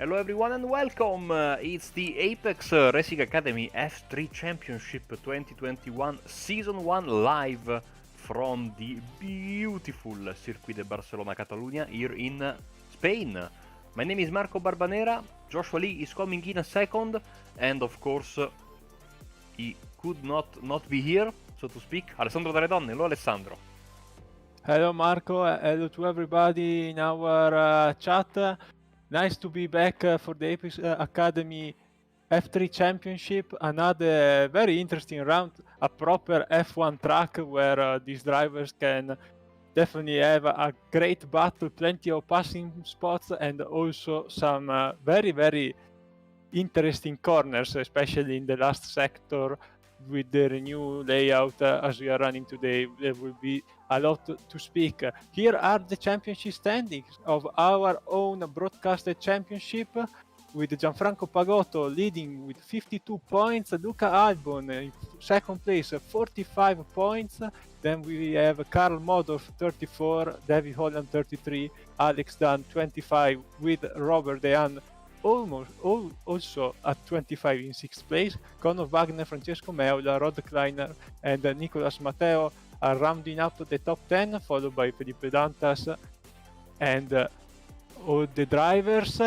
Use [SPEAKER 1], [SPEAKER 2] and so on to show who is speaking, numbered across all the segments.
[SPEAKER 1] Hello everyone and welcome! It's the Apex Racing Academy F3 Championship 2021 Season 1 live from the beautiful Circuit de Barcelona, Catalonia, here in Spain. My name is Marco Barbanera, Joshua Lee is coming in a second, and of course he could not be here, so to speak, Alessandro Dalle Donne. Hello Alessandro.
[SPEAKER 2] Hello Marco, hello to everybody in our chat. Nice to be back for the Apex Academy F3 Championship. Another very interesting round, a proper F1 track where these drivers can definitely have a great battle, plenty of passing spots, and also some very interesting corners, especially in the last sector. With the new layout as we are running today, there will be a lot to speak. Here are the championship standings of our own broadcasted championship, with Gianfranco Pagotto leading with 52 points, Luca Albon in second place, 45 points. Then we have Karl Modorf 34, David Holland 33, Alex Dunn 25, with Robert Dehan also at 25 in 6th place. Conor Wagner, Francesco Meola, Rod Kleiner and Nicolas Matteo are rounding up the top 10, followed by Felipe Dantas and all the drivers.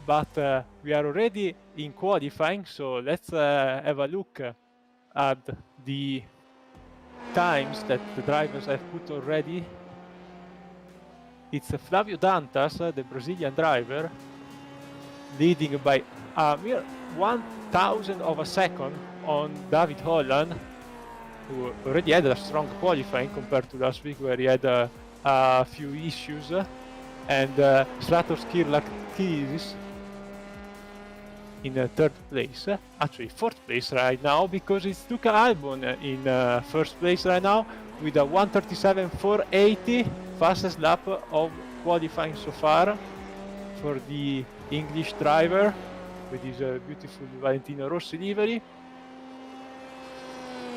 [SPEAKER 2] But we are already in qualifying, so let's have a look at the times that the drivers have put already. It's Flavio Dantas, the Brazilian driver, leading by a mere 1,000 of a second on David Holland, who already had a strong qualifying compared to last week, where he had a few issues, and Stratos Kirlakidis in third place, actually fourth place right now, because it's Luca Albon in first place right now with a 1:37.480, fastest lap of qualifying so far for the English driver with his beautiful Valentino Rossi livery.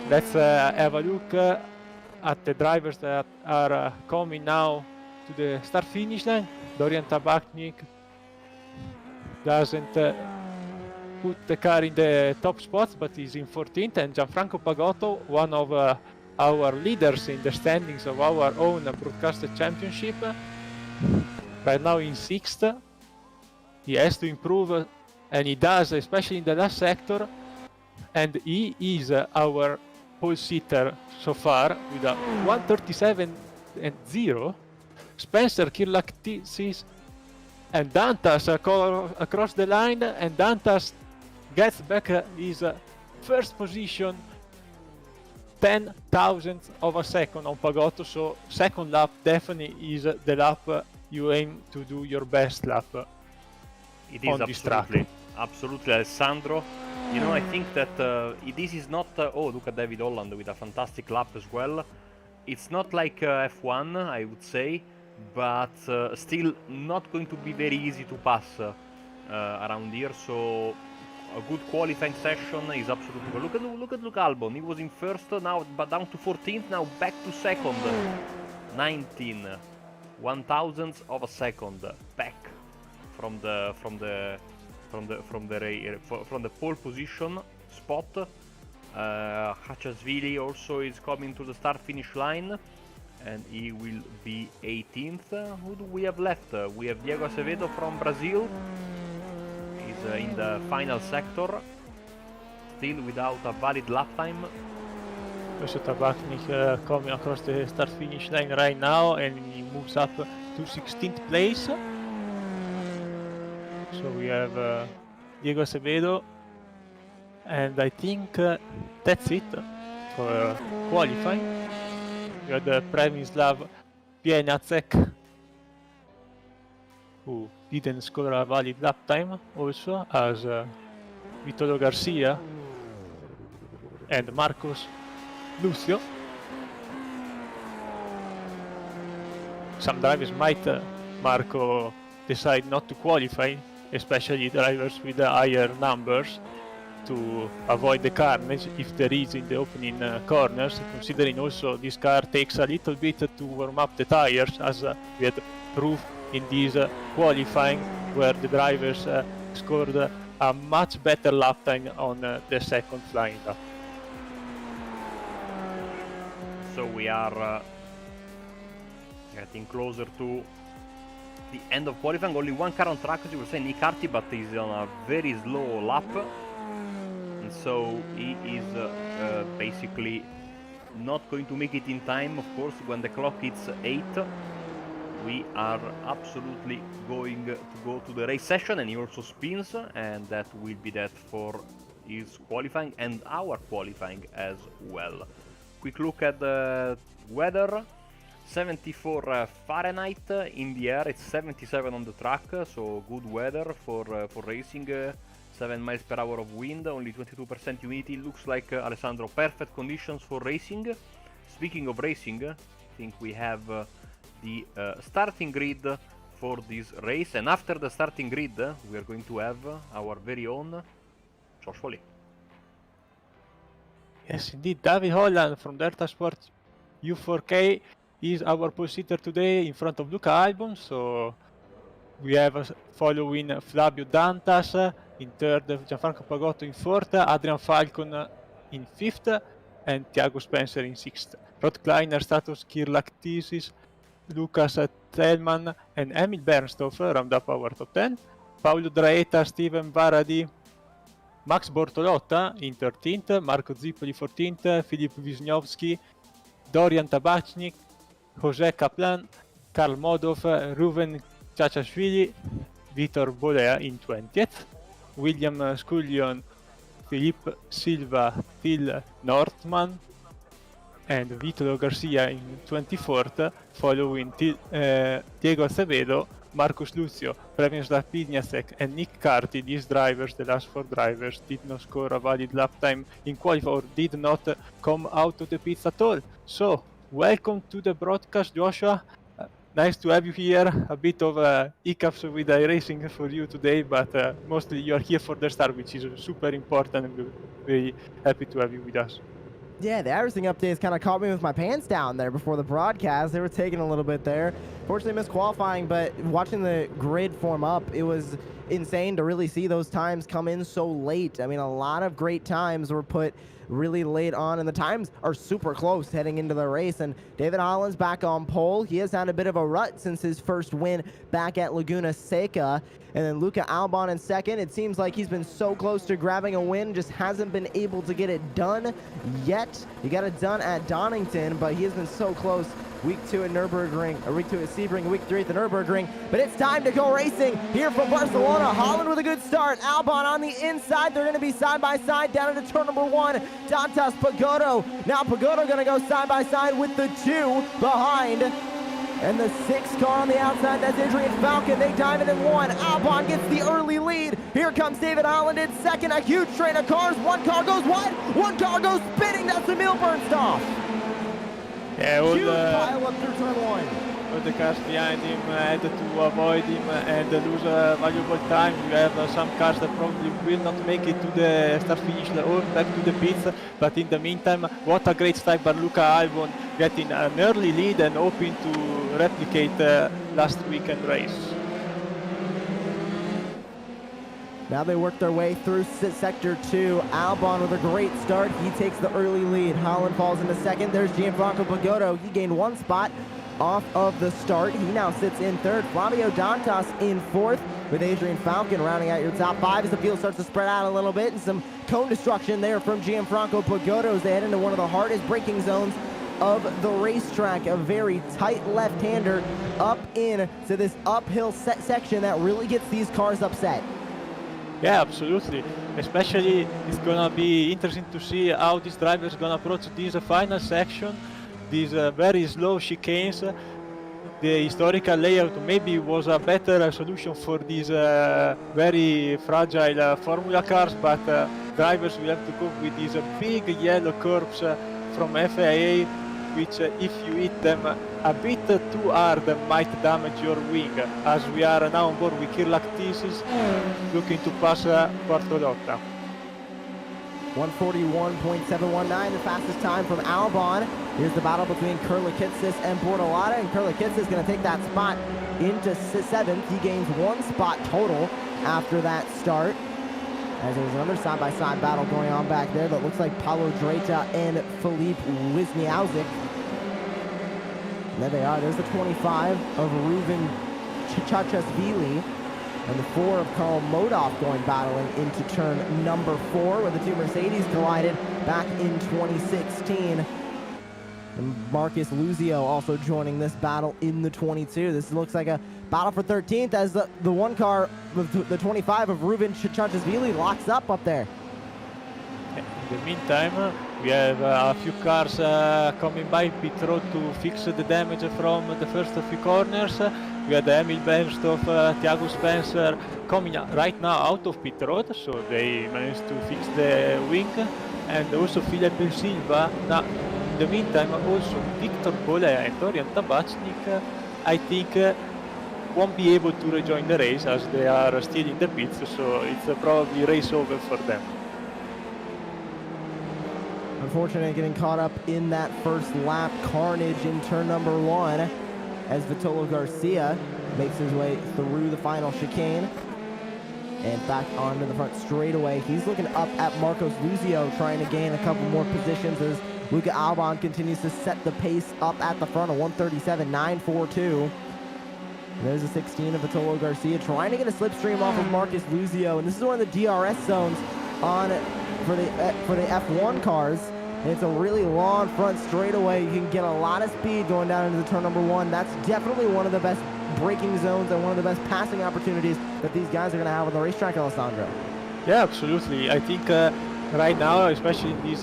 [SPEAKER 2] Let's have a look at the drivers that are coming now to the start finish line. Dorian Tabachnik doesn't put the car in the top spots, but is in 14th, and Gianfranco Pagotto, one of our leaders in the standings of our own broadcasted championship, right now in 6th. He has to improve, and he does, especially in the last sector, and he is our pole sitter so far with a 1:37.0. Spencer Kirlakidis and Dantas across the line, and Dantas gets back his first position, 10,000th of a second on Pagotto. So second lap definitely is the lap you aim to do your best lap.
[SPEAKER 1] It is absolutely, Alessandro. You know, I think that this is not... look at David Holland with a fantastic lap as well. It's not like F1, I would say, but still not going to be very easy to pass around here. So a good qualifying session is absolutely good. Look at Luca Albon. He was in first, now but down to 14th, now back to second. 19 1,000ths of a second back from the pole position spot. Khachashvili also is coming to the start finish line, and he will be 18th. Who do we have left? We have Diego Acevedo from Brazil. He's in the final sector, still without a valid lap time.
[SPEAKER 2] Also Tabachnik coming across the start finish line right now, and he moves up to 16th place. So we have Diego Acevedo, and I think that's it for qualifying. We had Premislav Pienacek, who didn't score a valid lap time, also as Vitolo Garcia and Marcos Lucio. Some drivers might, Marco, decide not to qualify, especially drivers with higher numbers, to avoid the carnage if there is in the opening corners, considering also this car takes a little bit to warm up the tires, as we had proof in this qualifying, where the drivers scored a much better lap time on the second flying lap.
[SPEAKER 1] So we are getting closer to the end of qualifying. Only one car on track, as you were saying, Nick Harty, but he's on a very slow lap. And so he is basically not going to make it in time. Of course, when the clock hits 8, we are absolutely going to go to the race session, and he also spins, and that will be that for his qualifying and our qualifying as well. Quick look at the weather. 74 Fahrenheit in the air, it's 77 on the track, so good weather for racing. 7 miles per hour of wind, only 22% humidity. Looks like, Alessandro, perfect conditions for racing. Speaking of racing, I think we have the starting grid for this race, and after the starting grid we are going to have our very own Josh Foley.
[SPEAKER 2] Yes, indeed, David Holland from Delta Sports U4K is our pole sitter today in front of Luca Albon. So we have following Flavio Dantas in third, Gianfranco Pagotto in fourth, Adrian Falcon in fifth, and Thiago Spencer in sixth. Rod Kleiner, Status Kirlaktisis, Lucas Tellman, and Emil Bernstorff round up our top 10. Paolo Draeta, Steven Varadi, Max Bortolotta in 13th, Marco Zippoli 14th, Filip Wisniewski, Dorian Tabachnik, Jose Kaplan, Karl Modov, Ruven Chachashvili, Vitor Bolea in 20th, William Scullion, Philippe Silva, Phil Northman, and Vitolo Garcia in 24th, following Diego Acevedo, Marcus Lucio, Premislav Pidniasek, and Nick Carty. These drivers, the last 4 drivers, did not score a valid lap time in qualifying or did not come out of the pits at all. So, welcome to the broadcast, Joshua. Nice to have you here. A bit of hiccups with iRacing for you today, but mostly you are here for the start, which is super important, and we're very happy to have you with us.
[SPEAKER 3] Yeah, the iRacing updates kind of caught me with my pants down there before the broadcast. They were taking a little bit there. Fortunately, missed qualifying, but watching the grid form up, it was insane to really see those times come in so late. I mean, a lot of great times were put really late on, and the times are super close heading into the race. And David Holland's back on pole. He has had a bit of a rut since his first win back at Laguna Seca. And then Luca Albon in second. It seems like he's been so close to grabbing a win, just hasn't been able to get it done yet. He got it done at Donington, but he has been so close. Week 2 at Nürburgring, or week 2 at Sebring, week 3 at the Nürburgring. But it's time to go racing here from Barcelona. Holland with a good start. Albon on the inside. They're going to be side by side down into turn number 1. Dantas Pagotto. Now Pagotto going to go side by side with the 2 behind. And the 6 car on the outside, that's Adrian Falcon. They dive in 1. Albon gets the early lead. Here comes David Holland in second. A huge train of cars. One car goes wide. One car goes spinning. That's Emil Bernstorff.
[SPEAKER 2] Yeah,
[SPEAKER 3] Huge pile up through turn 1.
[SPEAKER 2] All the cars behind him had to avoid him and lose valuable time. You have some cars that probably will not make it to the start finish or back to the pits. But in the meantime, what a great start by Luca Albon, getting an early lead and hoping to replicate last weekend race.
[SPEAKER 3] Now they work their way through sector 2. Albon with a great start. He takes the early lead. Holland falls into second. There's Gianfranco Pagotto. He gained 1 spot off of the start. He now sits in third. Flavio Dantas in fourth, with Adrian Falcon rounding out your top 5 as the field starts to spread out a little bit, and some cone destruction there from Gianfranco Pagotto as they head into one of the hardest braking zones of the racetrack. A very tight left-hander up in to this uphill section that really gets these cars upset.
[SPEAKER 2] Yeah, absolutely. Especially, it's gonna be interesting to see how these drivers gonna approach this final section, these very slow chicanes. The historical layout maybe was a better solution for these very fragile Formula cars, but drivers will have to cope with these big yellow curves from FIA, which if you hit them a bit too hard might damage your wing, as we are now on board with Kirlaktisis looking to pass Bortolotta.
[SPEAKER 3] 141.719, the fastest time from Albon. Here's the battle between Kirlakitsis and Bortolotta, and Kirlakitsis is going to take that spot into 7th. He gains 1 spot total after that start. As there's another side-by-side battle going on back there that looks like Paulo Dreta and Filip Wisniewski. There they are. There's the 25 of Ruben Chachashvili and the 4 of Karl Modov going battling into turn number 4, where the 2 Mercedes collided back in 2016. And Marcus Luzio also joining this battle in the 22. This looks like a battle for 13th as the 1 car, the 25 of Ruben Chachashvili locks up there.
[SPEAKER 2] In the meantime, we have a few cars coming by pit road to fix the damage from the first few corners. We had Emil Bernstoff, Thiago Spencer coming right now out of pit road, so they managed to fix the wing, and also Filipe Silva. Now, in the meantime, also Victor Bolea and Dorian Tabachnik, I think, won't be able to rejoin the race as they are still in the pits, so it's probably race over for them.
[SPEAKER 3] Unfortunately, getting caught up in that first lap carnage in turn number 1 as Vitolo Garcia makes his way through the final chicane and back onto the front straightaway. He's looking up at Marcos Luzio, trying to gain a couple more positions as Luca Albon continues to set the pace up at the front of 137.942. There's a 16 of Vitolo Garcia trying to get a slipstream off of Marcus Luzio, and this is one of the DRS zones for the F1 cars. And it's a really long front straightaway. You can get a lot of speed going down into the turn number 1. That's definitely one of the best braking zones and one of the best passing opportunities that these guys are going to have on the racetrack, Alessandro.
[SPEAKER 2] Yeah, absolutely. I think right now, especially in this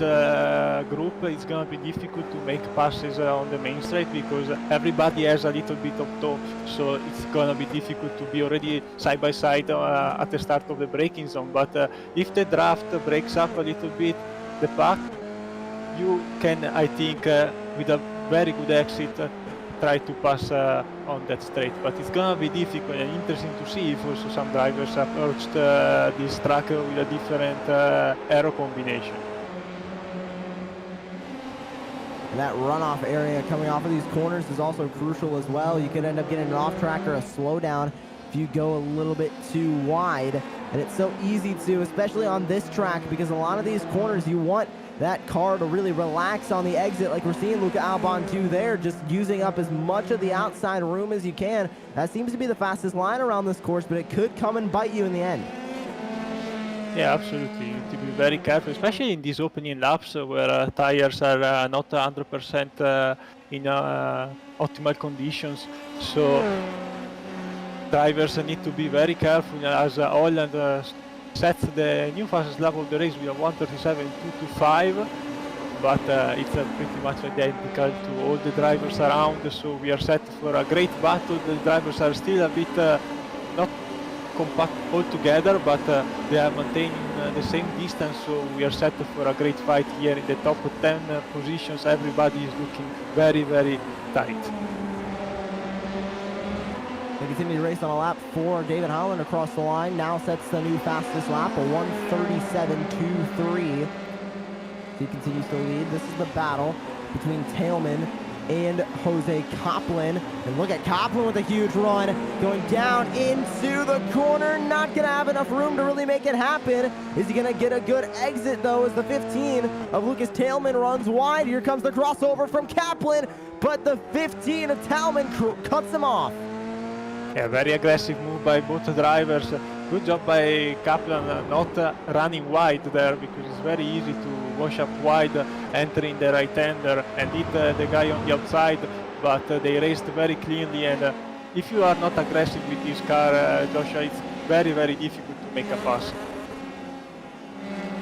[SPEAKER 2] group, it's going to be difficult to make passes on the main straight because everybody has a little bit of top, so it's going to be difficult to be already side by side at the start of the braking zone. But if the draft breaks up a little bit the pack, you can, I think, with a very good exit, try to pass on that straight. But it's going to be difficult and interesting to see if also some drivers approached this track with a different aero combination.
[SPEAKER 3] And that runoff area coming off of these corners is also crucial as well. You could end up getting an off track or a slowdown if you go a little bit too wide. And it's so easy to, especially on this track, because a lot of these corners you want that car to really relax on the exit, like we're seeing Luca Albon do there, just using up as much of the outside room as you can. That seems to be the fastest line around this course, but it could come and bite you in the end.
[SPEAKER 2] Yeah, absolutely. You need to be very careful, especially in these opening laps where tires are not 100% in optimal conditions. So drivers need to be very careful as Holland sets the new fastest lap of the race with a 1:37.225, but it's pretty much identical to all the drivers around, so we are set for a great battle. The drivers are still a bit not compact all together, but they are maintaining the same distance, so we are set for a great fight here in the top 10 positions. Everybody is looking very, very tight.
[SPEAKER 3] They continue to race on a lap 4. David Holland across the line now sets the new fastest lap, a 1:37.23. He continues to lead. This is the battle between Tailman and Jose Copland. And look at Copland with a huge run, going down into the corner. Not going to have enough room to really make it happen. Is he going to get a good exit, though, as the 15 of Lucas Tailman runs wide? Here comes the crossover from Copland, but the 15 of Tailman cuts him off.
[SPEAKER 2] Yeah, very aggressive move by both drivers. Good job by Kaplan not running wide there, because it's very easy to wash up wide, entering the right-hander and hit the guy on the outside, but they raced very cleanly, and if you are not aggressive with this car, Joshua, it's very, very difficult to make a pass.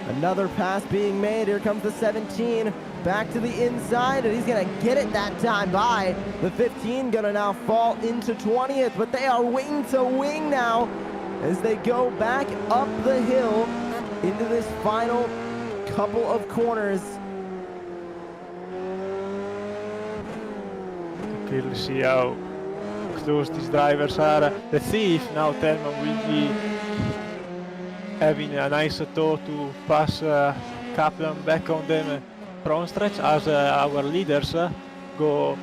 [SPEAKER 3] Another pass being made. Here comes the 17 back to the inside, and he's going to get it that time by the 15. Going to now fall into 20th, but they are wing to wing now as they go back up the hill into this final couple of corners.
[SPEAKER 2] Clearly see how close these drivers are. Let's see if now Thelma will be having a nice toe to pass Kaplan back on the front stretch, as our leaders go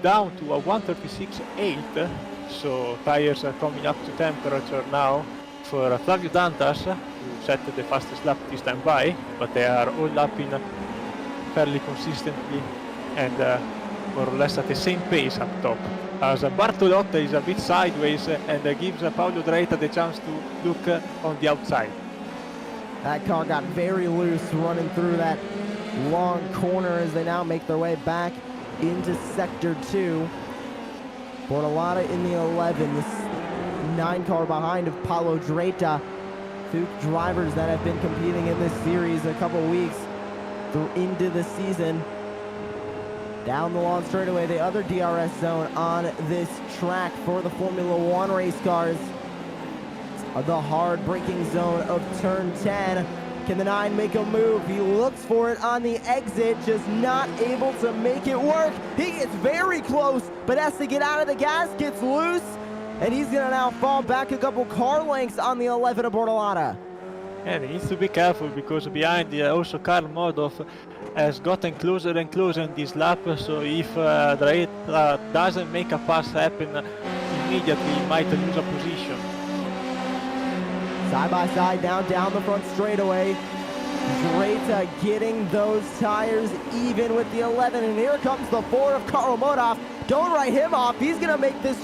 [SPEAKER 2] down to a 1:36.8 so tires are coming up to temperature now for Flavio Dantas, who set the fastest lap this time by, but they are all lapping fairly consistently and more or less at the same pace up top. As Bartolotta is a bit sideways and gives Paolo Dreita the chance to look on the outside.
[SPEAKER 3] That car got very loose running through that long corner as they now make their way back into Sector 2. Bortolotta in the 11, this 9 car behind of Paolo Dreita. Two drivers that have been competing in this series a couple weeks through into the season. Down the long straightaway, the other DRS zone on this track for the Formula One race cars. The hard braking zone of turn 10. Can the 9 make a move? He looks for it on the exit, just not able to make it work. He gets very close, but has to get out of the gas, gets loose, and he's gonna now fall back a couple car lengths on the 11 of Bortolotta.
[SPEAKER 2] And he needs to be careful because behind also Karl Modov has gotten closer and closer in this lap, so if Dreita doesn't make a pass happen immediately, he might lose a position.
[SPEAKER 3] Side by side now down the front straightaway. Dreita getting those tires even with the 11, and here comes the 4 of Karl Modov. Don't write him off. He's gonna make this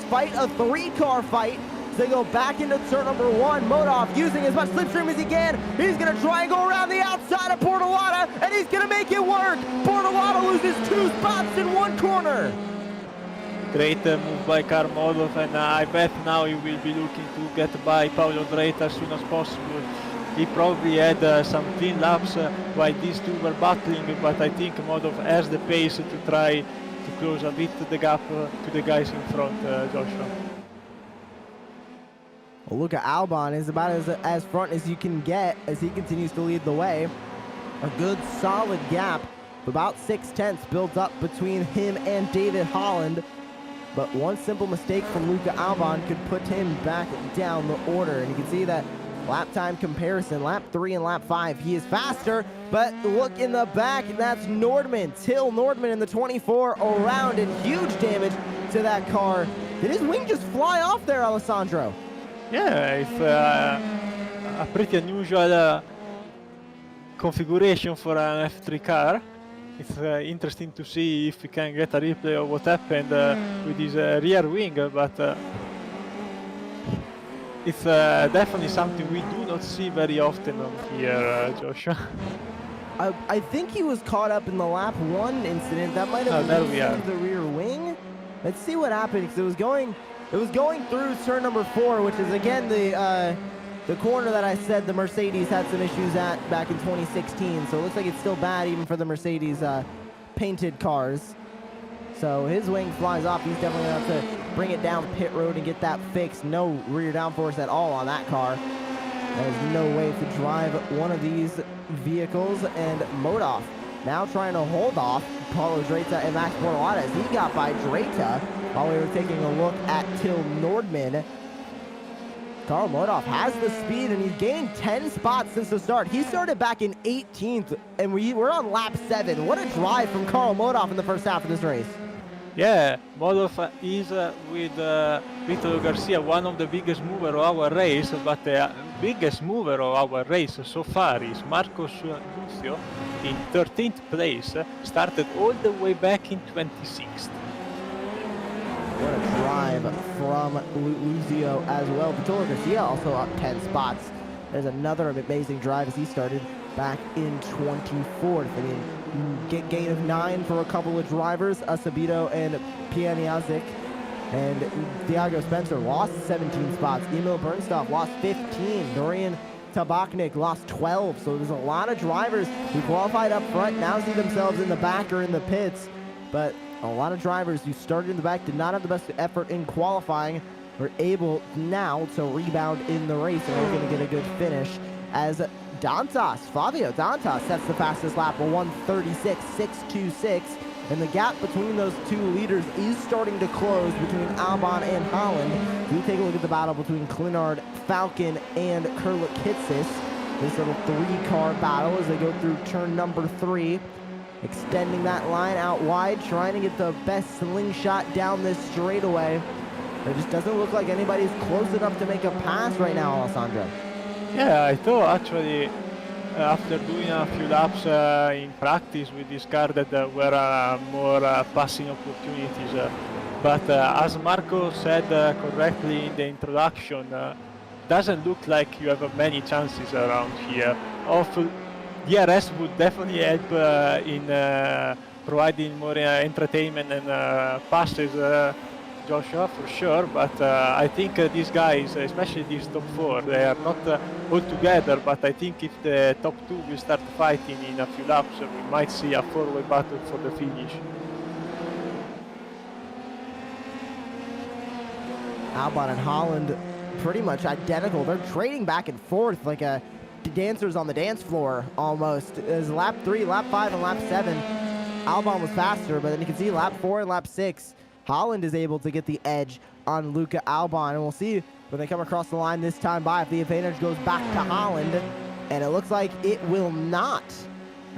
[SPEAKER 3] fight a 3-car fight. So they go back into turn number 1. Modov using as much slipstream as he can. He's gonna try and go around the outside of Bortolotta, and he's gonna make it work. Bortolotta loses 2 spots in 1 corner.
[SPEAKER 2] Great move by Karl Modov, and I bet now he will be looking to get by Paolo Dreita as soon as possible. He probably had some clean laps while these two were battling, but I think Modov has the pace to try to close a bit the gap to the guys in front, Joshua.
[SPEAKER 3] Well, Luca Albon is about as front as you can get as he continues to lead the way. A good solid gap, about 6/10 built up between him and David Holland. But one simple mistake from Luca Albon could put him back down the order. And you can see that lap time comparison, lap 3 and lap 5. He is faster, but look in the back, and that's Nordman. Till Nordman in the 24 around, and huge damage to that car. Did his wing just fly off there, Alessandro?
[SPEAKER 2] Yeah, it's a pretty unusual configuration for an F3 car. It's interesting to see if we can get a replay of what happened with his rear wing, but it's definitely something we do not see very often on here, Joshua.
[SPEAKER 3] I think he was caught up in the lap 1 incident. That might have been the rear wing. Let's see what happened, because it was going through turn number 4, which is again the corner that I said the Mercedes had some issues at back in 2016. So it looks like it's still bad even for the Mercedes painted cars. So his wing flies off. He's definitely going to have to bring it down pit road and get that fixed. No rear downforce at all on that car. There's no way to drive one of these vehicles. And Modov now trying to hold off Paolo Dreita and Max Bortolotta as he got by Dreita while we were taking a look at Till Nordman. Karl Modov has the speed, and he's gained 10 spots since the start. He started back in 18th, and we're on lap 7. What a drive from Karl Modov in the first half of this race.
[SPEAKER 2] Yeah, Modov is with Vito Garcia one of the biggest movers of our race, but the biggest mover of our race so far is Marcos Lucio in 13th place, started all the way back in 26th.
[SPEAKER 3] What a drive from Lucio as well. Vito Garcia also up 10 spots. There's another amazing drive as he started back in 24th. I mean, gain of 9 for a couple of drivers, Acevedo and Pianiazic. And Thiago Spencer lost 17 spots. Emil Bernstoff lost 15. Dorian Tabachnik lost 12. So there's a lot of drivers who qualified up front, now see themselves in the back or in the pits. But a lot of drivers who started in the back did not have the best effort in qualifying, were able now to rebound in the race, and we're going to get a good finish as Flavio Dantas sets the fastest lap, a 1:36.626, and the gap between those two leaders is starting to close between Albon and Holland. We take a look at the battle between Clinard, Falcon, and Kurlikitsis. This little 3-car battle as they go through turn number 3. Extending that line out wide, trying to get the best slingshot down this straightaway. It just doesn't look like anybody's close enough to make a pass right now, Alessandro.
[SPEAKER 2] Yeah, I thought actually after doing a few laps in practice with this car that there were more passing opportunities. But as Marco said correctly in the introduction, doesn't look like you have many chances around here. DRS would definitely help in providing more entertainment and passes, Joshua, for sure. But I think these guys, especially these top 4, they are not all together. But I think if the top 2 will start fighting in a few laps, we might see a 4-way battle for the finish.
[SPEAKER 3] Albon and Holland pretty much identical. They're trading back and forth like a dancers on the dance floor almost. As lap 3, lap 5, and lap 7, Albon was faster, but then you can see lap 4 and lap 6, Holland is able to get the edge on Luca Albon, and we'll see when they come across the line this time by if the advantage goes back to Holland, and it looks like it will not.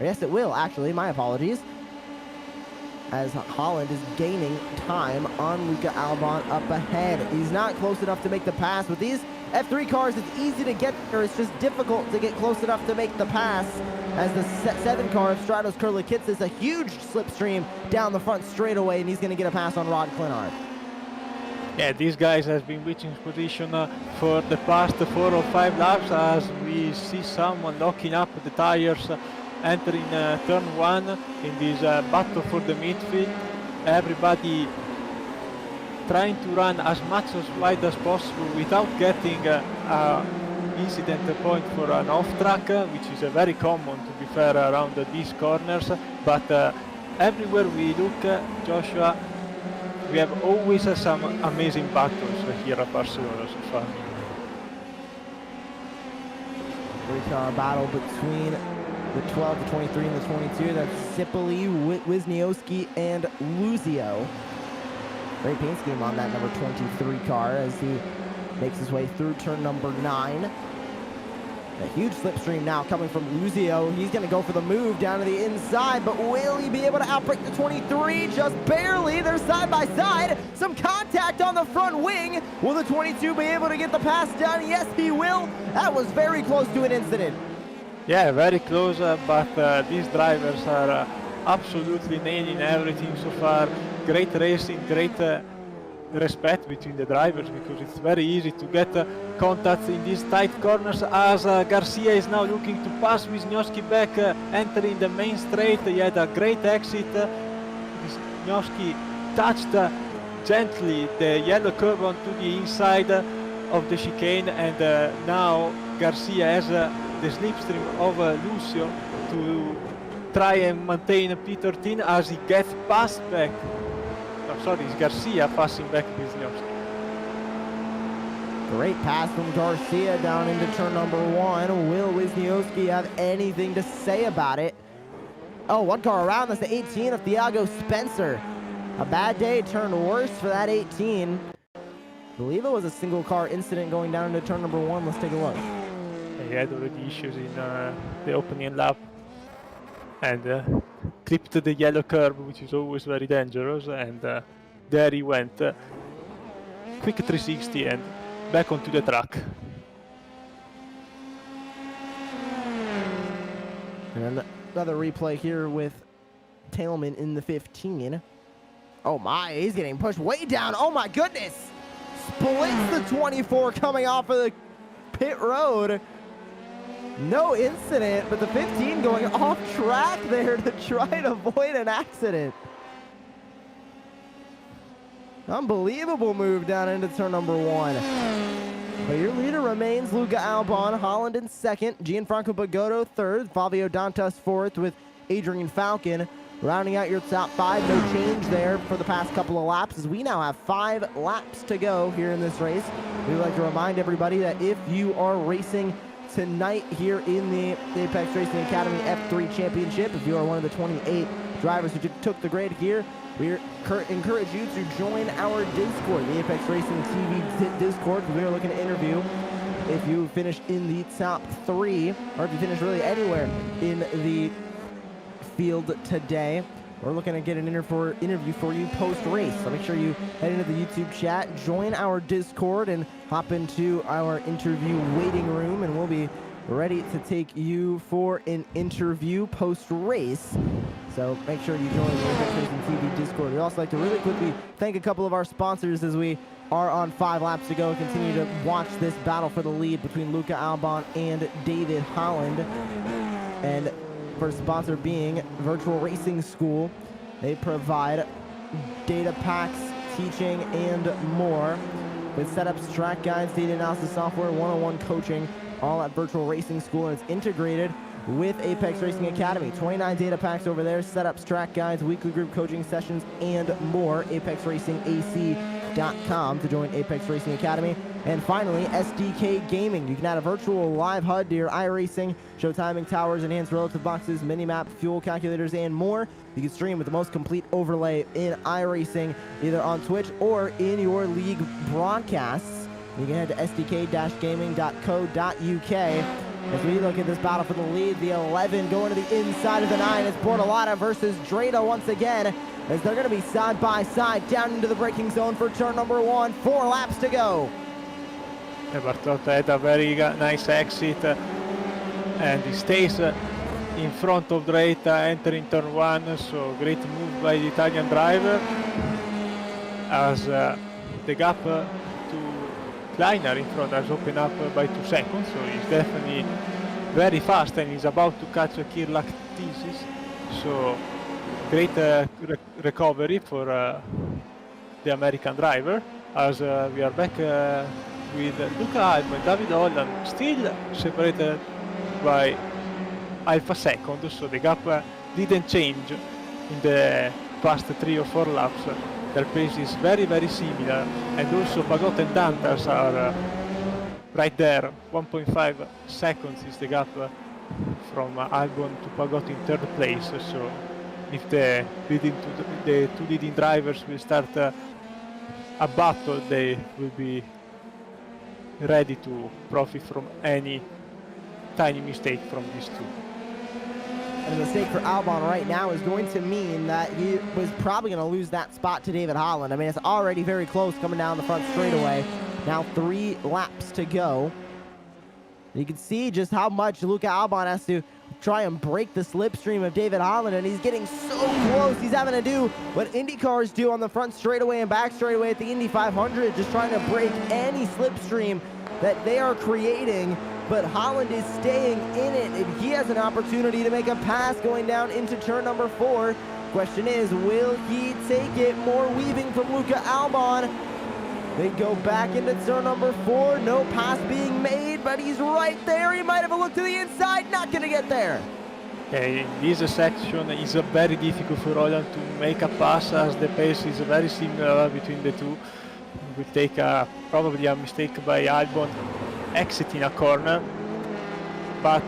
[SPEAKER 3] Or yes, it will, actually. My apologies. As Holland is gaining time on Luca Albon up ahead. He's not close enough to make the pass. With these F3 cars, it's easy to get there. It's just difficult to get close enough to make the pass. As the 7 car of Stratos Kurlikitsis, a huge slipstream down the front straightaway, and he's going to get a pass on Rod Clinard.
[SPEAKER 2] Yeah, these guys have been reaching position for the past 4 or 5 laps, as we see someone locking up the tires entering turn 1 in this battle for the midfield. Everybody trying to run as much as wide as possible without getting incident point for an off track, which is very common, to be fair, around these corners. But everywhere we look, Joshua, we have always some amazing battles here at Barcelona so far.
[SPEAKER 3] 3-car battle between the 12, the 23, and the 22. That's Cipoli, Wisniewski, and Luzio. Great paint scheme on that number 23 car as he makes his way through turn number 9. A huge slipstream now coming from Luzio. He's going to go for the move down to the inside, but will he be able to outbreak the 23? Just barely. They're side by side. Some contact on the front wing. Will the 22 be able to get the pass done? Yes, he will. That was very close to an incident.
[SPEAKER 2] Yeah, very close, but these drivers are absolutely nailing everything so far. Great racing, great respect between the drivers, because it's very easy to get contacts in these tight corners, as Garcia is now looking to pass Wisniewski back, entering the main straight. He had a great exit. Wisniewski touched gently the yellow curve onto the inside of the chicane, and now Garcia has the slipstream of Lucio to try and maintain P13 as he gets passed back. No, sorry, it's Garcia passing back Wisniewski.
[SPEAKER 3] Great pass from Garcia down into turn number 1. Will Wisniewski have anything to say about it? Oh, 1 car around. That's the 18 of Thiago Spencer. A bad day turned worse for that 18. I believe it was a single car incident going down into turn number 1. Let's take a look.
[SPEAKER 2] He had already issues in the opening lap and clipped the yellow curve, which is always very dangerous, and there he went. Quick 360 and back onto the track.
[SPEAKER 3] And another replay here with Tailman in the 15. Oh my, he's getting pushed way down. Oh my goodness! Splits the 24 coming off of the pit road. No incident, but the 15 going off track there to try and avoid an accident. Unbelievable move down into turn number 1. But your leader remains Luca Albon, Holland in 2nd, Gianfranco Bagotto 3rd, Fabio Dantas 4th with Adrian Falcon. Rounding out your top 5, no change there for the past couple of laps, as we now have 5 laps to go here in this race. We'd like to remind everybody that if you are racing tonight here in the Apex Racing Academy F3 Championship, if you are one of the 28 drivers who took the grid here, we encourage you to join our Discord, the Apex Racing TV Discord. We are looking to interview if you finish in the top 3, or if you finish really anywhere in the field today. we're looking to get an interview for you post-race. So make sure you head into the YouTube chat, join our Discord, and hop into our interview waiting room, and we'll be ready to take you for an interview post-race. So make sure you join the Apex Racing TV Discord. We'd also like to really quickly thank a couple of our sponsors as we are on 5 laps to go. Continue to watch this battle for the lead between Luca Albon and David Holland. And first sponsor being Virtual Racing School. They provide data packs, teaching, and more with setups, track guides, data analysis software, one-on-one coaching, all at Virtual Racing School, and it's integrated with Apex Racing Academy. 29 data packs over there, setups, track guides, weekly group coaching sessions, and more. ApexRacingAC.com to join Apex Racing Academy. And finally, SDK Gaming. You can add a virtual live HUD to your iRacing, show timing towers, enhance relative boxes, minimap, fuel calculators, and more. You can stream with the most complete overlay in iRacing, either on Twitch or in your league broadcasts. You can head to sdk-gaming.co.uk. As we look at this battle for the lead, the 11 going to the inside of the 9. It's Bortolata versus Drado once again, as they're going to be side by side down into the braking zone for turn number 1. 4 laps to go.
[SPEAKER 2] Bartolota had a very nice exit, and he stays in front of Drata entering turn 1, so great move by the Italian driver, as the gap to Kleiner in front has opened up by 2 seconds, so he's definitely very fast and he's about to catch a Kirlach thesis. So great recovery for the American driver, as we are back with Luca Albon and David Holland still separated by half a second, so the gap didn't change in the past 3 or 4 laps. Their pace is very, very similar, and also Pagotto and Dantas are right there. 1.5 seconds is the gap from Albon to Pagotto in 3rd place, so if the 2 leading drivers will start a battle, they will be ready to profit from any tiny mistake from these 2.
[SPEAKER 3] And a mistake for Albon right now is going to mean that he was probably going to lose that spot to David Holland. I mean, it's already very close coming down the front straightaway. Now 3 laps to go. You can see just how much Luca Albon has to try and break the slipstream of David Holland, and he's getting so close. He's having to do what IndyCars do on the front straightaway and back straightaway at the Indy 500, just trying to break any slipstream that they are creating. But Holland is staying in it, and he has an opportunity to make a pass going down into turn number 4. Question is, will he take it? More weaving from Luca Albon. They go back into turn number 4. No pass being made, but he's right there. He might have a look to the inside. Not going to get there.
[SPEAKER 2] In this section, it's very difficult for Holland to make a pass, as the pace is very similar between the 2. It will take probably a mistake by Albon exiting a corner, but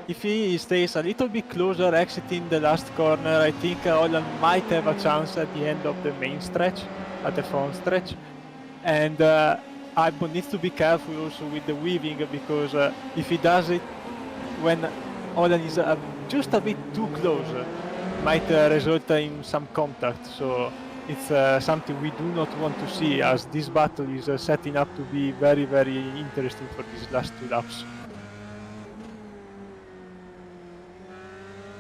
[SPEAKER 2] if he stays a little bit closer exiting the last corner, I think Holland might have a chance at the end of the main stretch, at the front stretch. And Albon needs to be careful also with the weaving, because if he does it when Holland is just a bit too close, might result in some contact. So it's something we do not want to see, as this battle is setting up to be very, very interesting for these last 2 laps.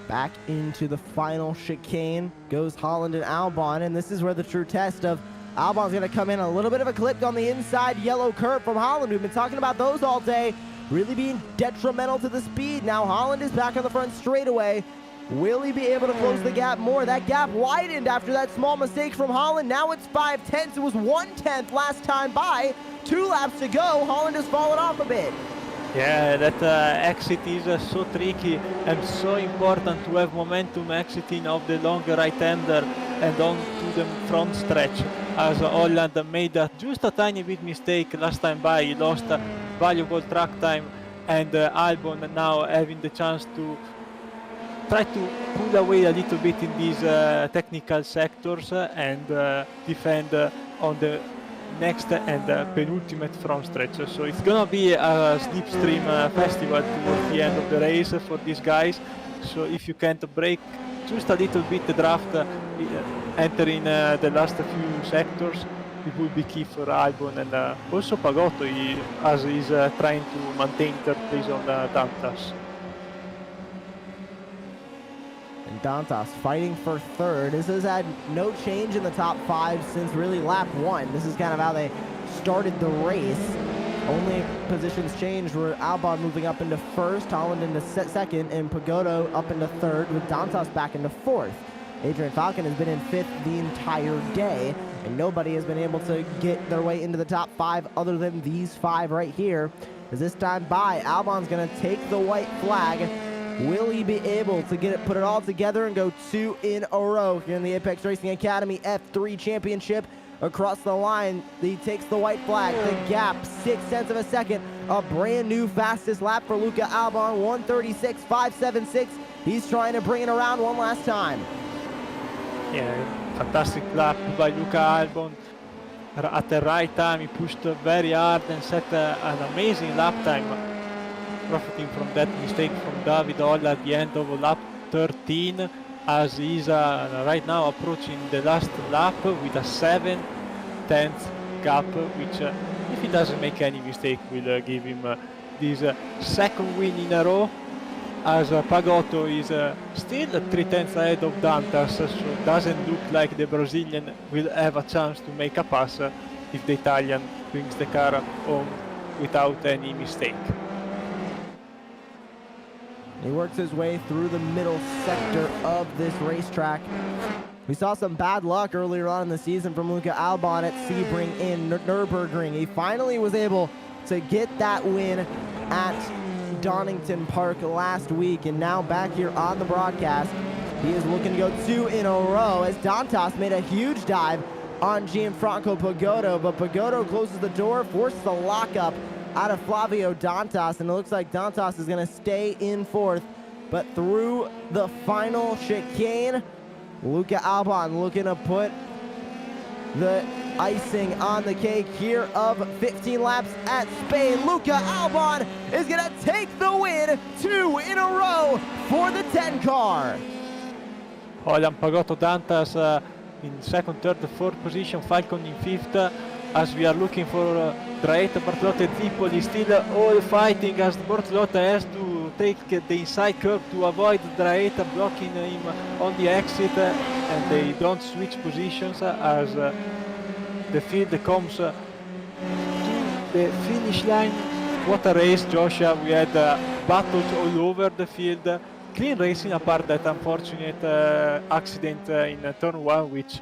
[SPEAKER 3] Back into the final chicane goes Holland and Albon, and this is where the true test of Albon's going to come in. A little bit of a clip on the inside yellow curve from Holland. We've been talking about those all day, really being detrimental to the speed. Now Holland is back on the front straightaway. Will he be able to close the gap more? That gap widened after that small mistake from Holland. Now it's 5/10. It was 1/10 last time by. 2 laps to go. Holland has fallen off a bit.
[SPEAKER 2] Yeah, that exit is so tricky and so important to have momentum exiting of the long right-hander and on to the front stretch, as Holland made just a tiny bit mistake last time by. He lost valuable track time, and Albon now having the chance to try to pull away a little bit in these technical sectors and defend on the next and penultimate front stretch. So it's gonna be a slipstream festival towards the end of the race for these guys. So if you can't break just a little bit the draft entering the last few sectors. It will be key for Albon and also Pagotto, as he's trying to maintain third place on Dantas.
[SPEAKER 3] And Dantas fighting for third. This has had no change in the top 5 since really lap 1. This is kind of how they started the race. Only positions changed were Albon moving up into first, Holland into second, and Pagotto up into third, with Dantas back into fourth. Adrian Falcon has been in 5th the entire day, and nobody has been able to get their way into the top 5 other than these 5 right here. As this time by, Albon's going to take the white flag. Will he be able to put it all together and go 2 in a row here in the Apex Racing Academy F3 Championship? Across the line, he takes the white flag. The gap, 0.6 of a second. A brand new fastest lap for Luca Albon, 1:36.576. He's trying to bring it around one last time.
[SPEAKER 2] Yeah, fantastic lap by Luca Albon. At the right time, he pushed very hard and set an amazing lap time, profiting from that mistake from David Holl at the end of lap 13, as he's right now approaching the last lap with a 7/10 gap, which if he doesn't make any mistake will give him this second win in a row, as Pagotto is still 3/10 ahead of Dantas, so it doesn't look like the Brazilian will have a chance to make a pass if the Italian brings the car home without any mistake.
[SPEAKER 3] He works his way through the middle sector of this racetrack. We saw some bad luck earlier on in the season from Luca Albon at Sebring in Nürburgring. He finally was able to get that win at Donington Park last week, and now back here on the broadcast, he is looking to go 2 in a row as Dantas made a huge dive on Gianfranco Pagotto, but Pagotto closes the door, forces the lockup out of Flavio Dantas, and it looks like Dantas is going to stay in fourth. But through the final chicane, Luca Albon looking to put the icing on the cake here of 15 laps at Spain. Luca Albon is going to take the win, 2 in a row for the 10 car.
[SPEAKER 2] Holland, Pagotto, Dantas in second, third, fourth position, Falcon in fifth, as we are looking for Draeta, Bartolotta and Zipoli still all fighting, as Bartolotta has to take the inside curve to avoid Draeta blocking him on the exit, and they don't switch positions as the field comes to the finish line. What a race, Joshua. We had battles all over the field. Clean racing apart that unfortunate accident in turn 1, which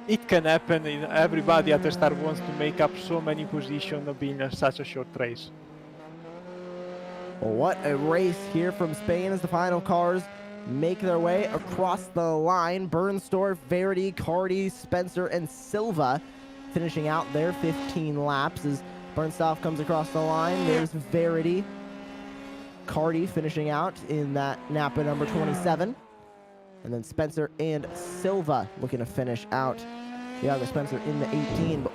[SPEAKER 2] it can happen. Everybody at the start wants to make up so many positions being such a short race.
[SPEAKER 3] What a race here from Spain as the final cars make their way across the line. Bernstorff, Verity, Cardi, Spencer, and Silva finishing out their 15 laps as Bernstorff comes across the line. There's Verity. Cardi finishing out in that Napa number 27. And then Spencer and Silva looking to finish out Iago Spencer in the 18. But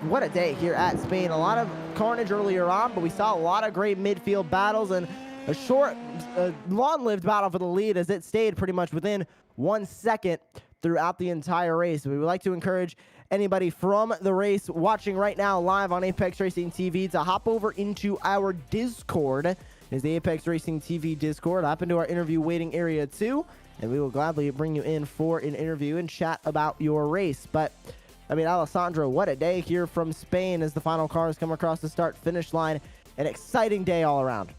[SPEAKER 3] what a day here at Spain. A lot of carnage earlier on, but we saw a lot of great midfield battles and a long-lived battle for the lead as it stayed pretty much within 1 second throughout the entire race. We would like to encourage anybody from the race watching right now live on Apex Racing TV to hop over into our Discord. Is the Apex Racing TV Discord. Hop into our interview waiting area too, and we will gladly bring you in for an interview and chat about your race. But, I mean, Alessandro, what a day here from Spain as the final cars come across the start-finish line. An exciting day all around.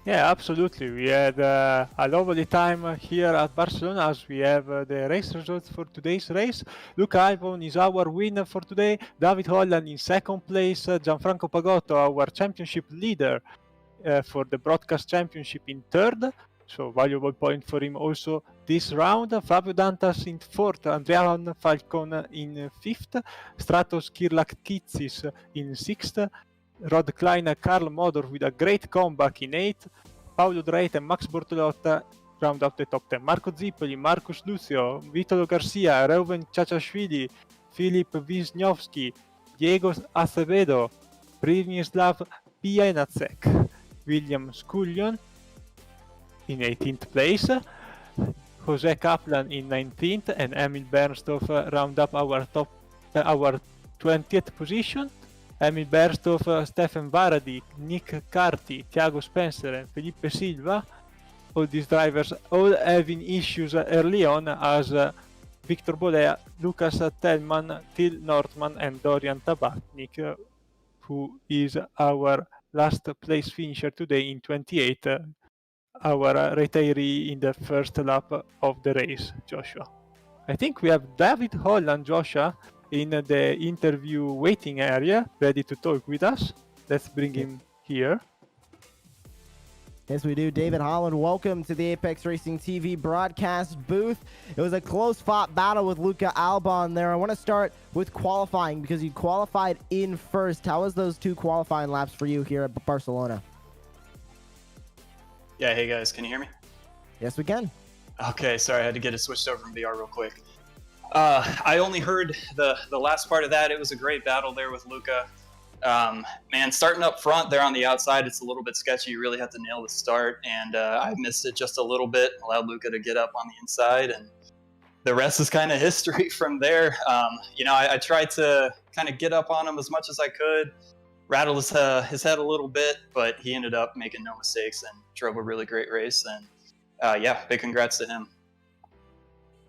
[SPEAKER 2] Yeah, absolutely. We had a lovely time here at Barcelona as we have the race results for today's race. Luca Albon is our winner for today. David Holland in second place. Gianfranco Pagotto, our championship leader, for the broadcast championship in third, so valuable point for him also this round. Fabio Dantas in fourth, Adrian Falcon in fifth, Stratos Kirlakitsis in sixth, Rod Klein, Karl Modor with a great comeback in eighth, Paolo Draeta and Max Bortolotta round up the top 10. Marco Zippoli, Marcus Lucio, Vitolo Garcia, Reuven Chachashvili, Filip Wisniewski, Diego Acevedo, Brinislav Pijanacek, William Scullion in 18th place, Jose Kaplan in 19th, and Emil Bernstorff round up our 20th position. Emil Bernstorff, Stefan Varadi, Nick Carty, Thiago Spencer, and Felipe Silva. All these drivers all having issues early on, as Victor Bolea, Lucas Tellman, Till Nordman, and Dorian Tabachnik, who is our last place finisher today in 28, our retiree in the first lap of the race, Joshua. I think we have David Holland, Joshua, in the interview waiting area, ready to talk with us. Let's bring him here.
[SPEAKER 3] Yes, we do. David Holland, welcome to the Apex Racing TV broadcast booth. It was a close-fought battle with Luca Albon there. I want to start with qualifying because you qualified in first. How was those 2 qualifying laps for you here at Barcelona?
[SPEAKER 4] Yeah, hey guys, can you hear me?
[SPEAKER 3] Yes, we can.
[SPEAKER 4] Okay, sorry, I had to get it switched over from VR real quick. I only heard the last part of that. It was a great battle there with Luca. Man, starting up front there on the outside, it's a little bit sketchy. You really have to nail the start, and I missed it just a little bit, allowed Luca to get up on the inside, and the rest is kind of history from there. I tried to kind of get up on him as much as I could, rattle his head a little bit, but he ended up making no mistakes and drove a really great race, and yeah, big congrats to him.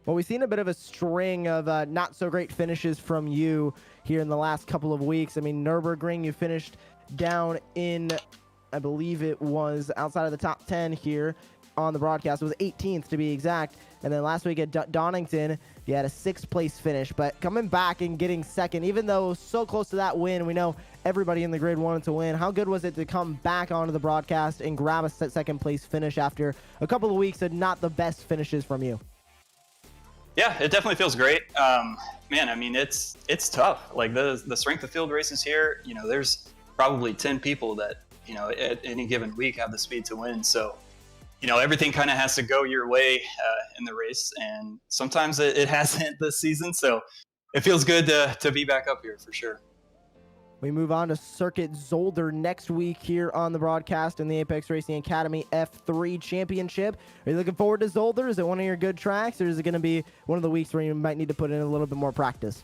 [SPEAKER 3] Well, we've seen a bit of a string of not so great finishes from you here in the last couple of weeks. I mean, Nürburgring, you finished down in, I believe it was outside of the top 10 here on the broadcast. It was 18th to be exact. And then last week at Donington, you had a 6th place finish. But coming back and getting second, even though so close to that win, we know everybody in the grid wanted to win. How good was it to come back onto the broadcast and grab a 2nd place finish after a couple of weeks of not the best finishes from you?
[SPEAKER 4] Yeah, it definitely feels great. Man, I mean, it's tough. Like the strength of field races here, there's probably 10 people that, at any given week have the speed to win. So, everything kind of has to go your way in the race. And sometimes it hasn't this season. So it feels good to be back up here for sure.
[SPEAKER 3] We move on to Circuit Zolder next week here on the broadcast in the Apex Racing Academy F3 Championship. Are you looking forward to Zolder? Is it one of your good tracks, or is it going to be one of the weeks where you might need to put in a little bit more practice?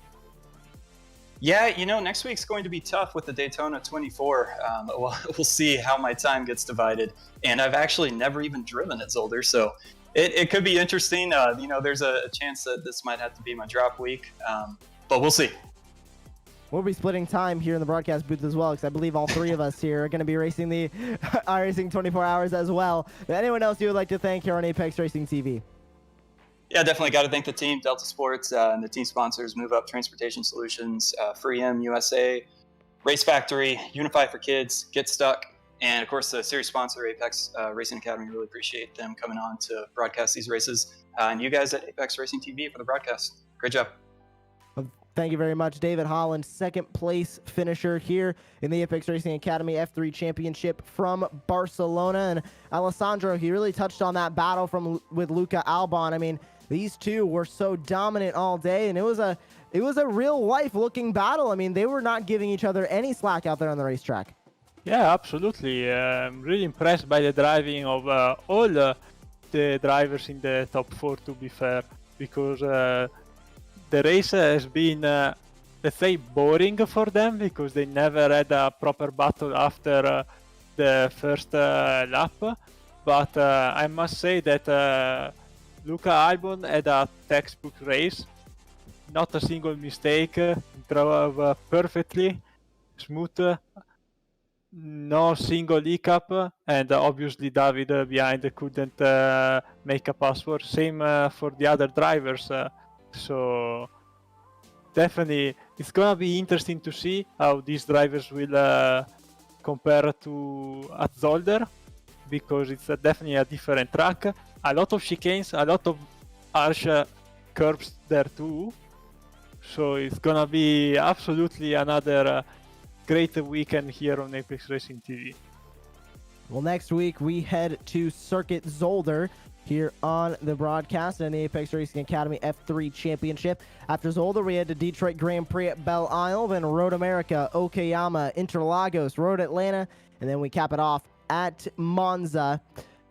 [SPEAKER 4] Yeah, next week's going to be tough with the Daytona 24. We'll see how my time gets divided. And I've actually never even driven at Zolder, so it could be interesting. There's a chance that this might have to be my drop week, but we'll see.
[SPEAKER 3] We'll be splitting time here in the broadcast booth as well, because I believe all 3 of us here are going to be racing the iRacing 24 hours as well. Anyone else you would like to thank here on Apex Racing TV?
[SPEAKER 4] Yeah, definitely got to thank the team, Delta Sports, and the team sponsors, Move Up Transportation Solutions, FreeM USA, Race Factory, Unify for Kids, Get Stuck, and of course the series sponsor, Apex Racing Academy. Really appreciate them coming on to broadcast these races. And you guys at Apex Racing TV for the broadcast. Great job.
[SPEAKER 3] Thank you very much, David Holland, 2nd place finisher here in the Apex Racing Academy F3 Championship from Barcelona. And Alessandro, he really touched on that battle with Luca Albon. I mean, these 2 were so dominant all day, and it was a real life looking battle. I mean, they were not giving each other any slack out there on the racetrack.
[SPEAKER 2] Yeah, absolutely. I'm really impressed by the driving of all the drivers in the top 4, to be fair, because the race has been, let's say, boring for them because they never had a proper battle after the first lap. But I must say that Luca Albon had a textbook race, not a single mistake, drove perfectly, smooth, no single hiccup, and obviously David behind couldn't make a pass for. Same for the other drivers. So definitely it's gonna be interesting to see how these drivers will compare to at Zolder, because it's definitely a different track. A lot of chicanes, a lot of harsh curves there too. So it's gonna be absolutely another great weekend here on Apex Racing TV.
[SPEAKER 3] Well, next week we head to Circuit Zolder here on the broadcast and the Apex Racing Academy F3 Championship. After Zolder, we head to Detroit Grand Prix at Belle Isle, then Road America, Okayama, Interlagos, Road Atlanta, and then we cap it off at Monza.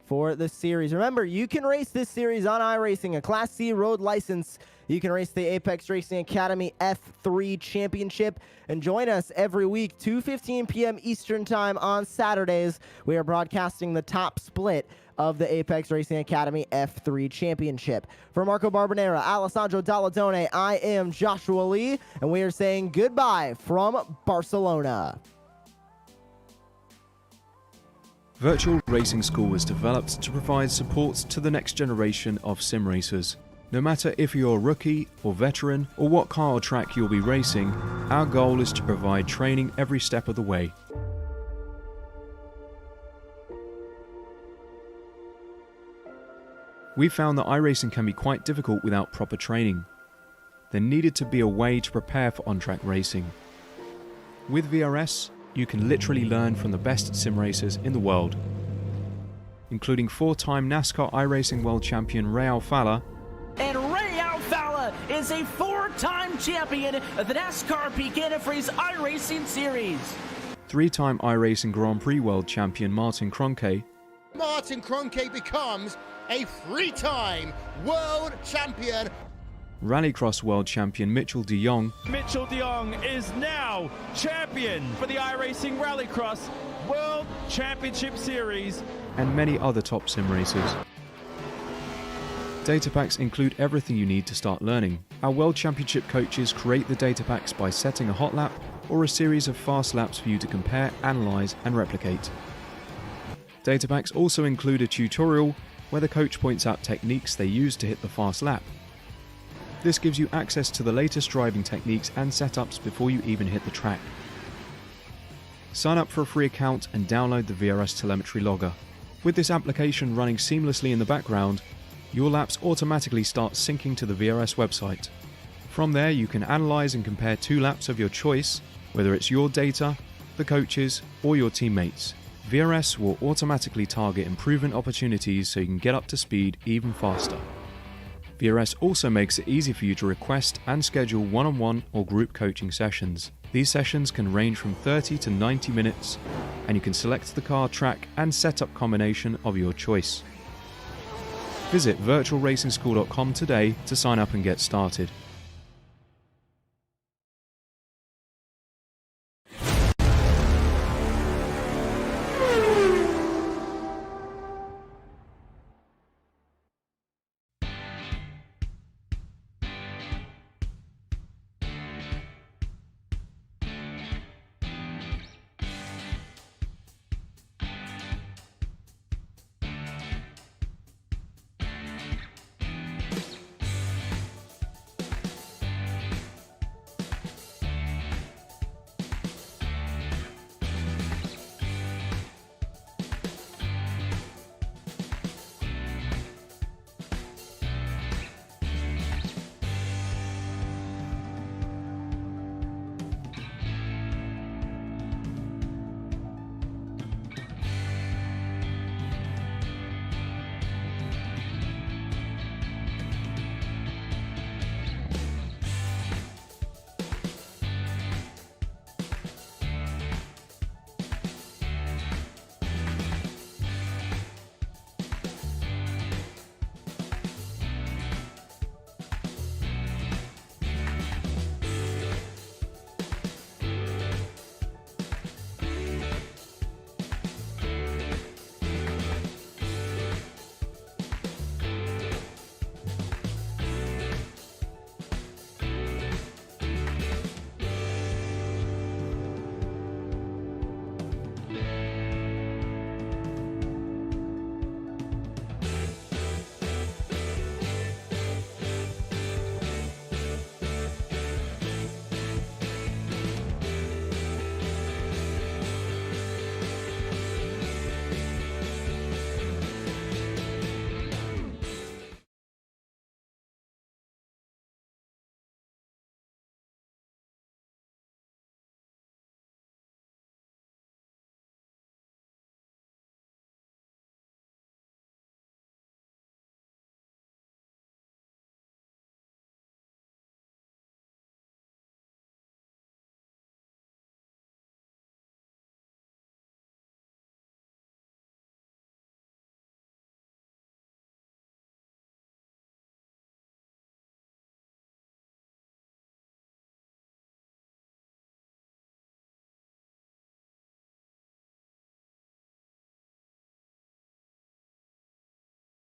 [SPEAKER 3] for the series. Remember, you can race this series on iRacing, a Class C road license. You can race the Apex Racing Academy F3 Championship and join us every week, 2:15 p.m. Eastern Time on Saturdays. We are broadcasting the top split of the Apex Racing Academy F3 Championship. For Marco Barbonera, Alessandro Dalladone, I am Joshua Lee, and we are saying goodbye from Barcelona.
[SPEAKER 5] Virtual Racing School was developed to provide support to the next generation of sim racers. No matter if you're a rookie or veteran or what car or track you'll be racing, our goal is to provide training every step of the way. We found that iRacing can be quite difficult without proper training. There needed to be a way to prepare for on-track racing. With VRS, you can literally learn from the best sim racers in the world, including 4-time NASCAR iRacing World Champion Ray Alfala.
[SPEAKER 6] And Ray Alfala is a 4-time champion of the NASCAR Peak Antifreeze iRacing Series.
[SPEAKER 5] 3-time iRacing Grand Prix World Champion Martin Kroenke.
[SPEAKER 7] Martin Kroenke becomes a 3-time world champion.
[SPEAKER 5] Rallycross World Champion Mitchell de Jong.
[SPEAKER 8] Mitchell de Jong is now champion for the iRacing Rallycross World Championship Series.
[SPEAKER 5] And many other top sim racers. Data packs include everything you need to start learning. Our World Championship coaches create the data packs by setting a hot lap or a series of fast laps for you to compare, analyze, and replicate. Data packs also include a tutorial where the coach points out techniques they use to hit the fast lap. This gives you access to the latest driving techniques and setups before you even hit the track. Sign up for a free account and download the VRS telemetry logger. With this application running seamlessly in the background, your laps automatically start syncing to the VRS website. From there, you can analyze and compare 2 laps of your choice, whether it's your data, the coaches, or your teammates. VRS will automatically target improvement opportunities so you can get up to speed even faster. VRS also makes it easy for you to request and schedule one-on-one or group coaching sessions. These sessions can range from 30 to 90 minutes, and you can select the car, track, and setup combination of your choice. Visit virtualracingschool.com today to sign up and get started.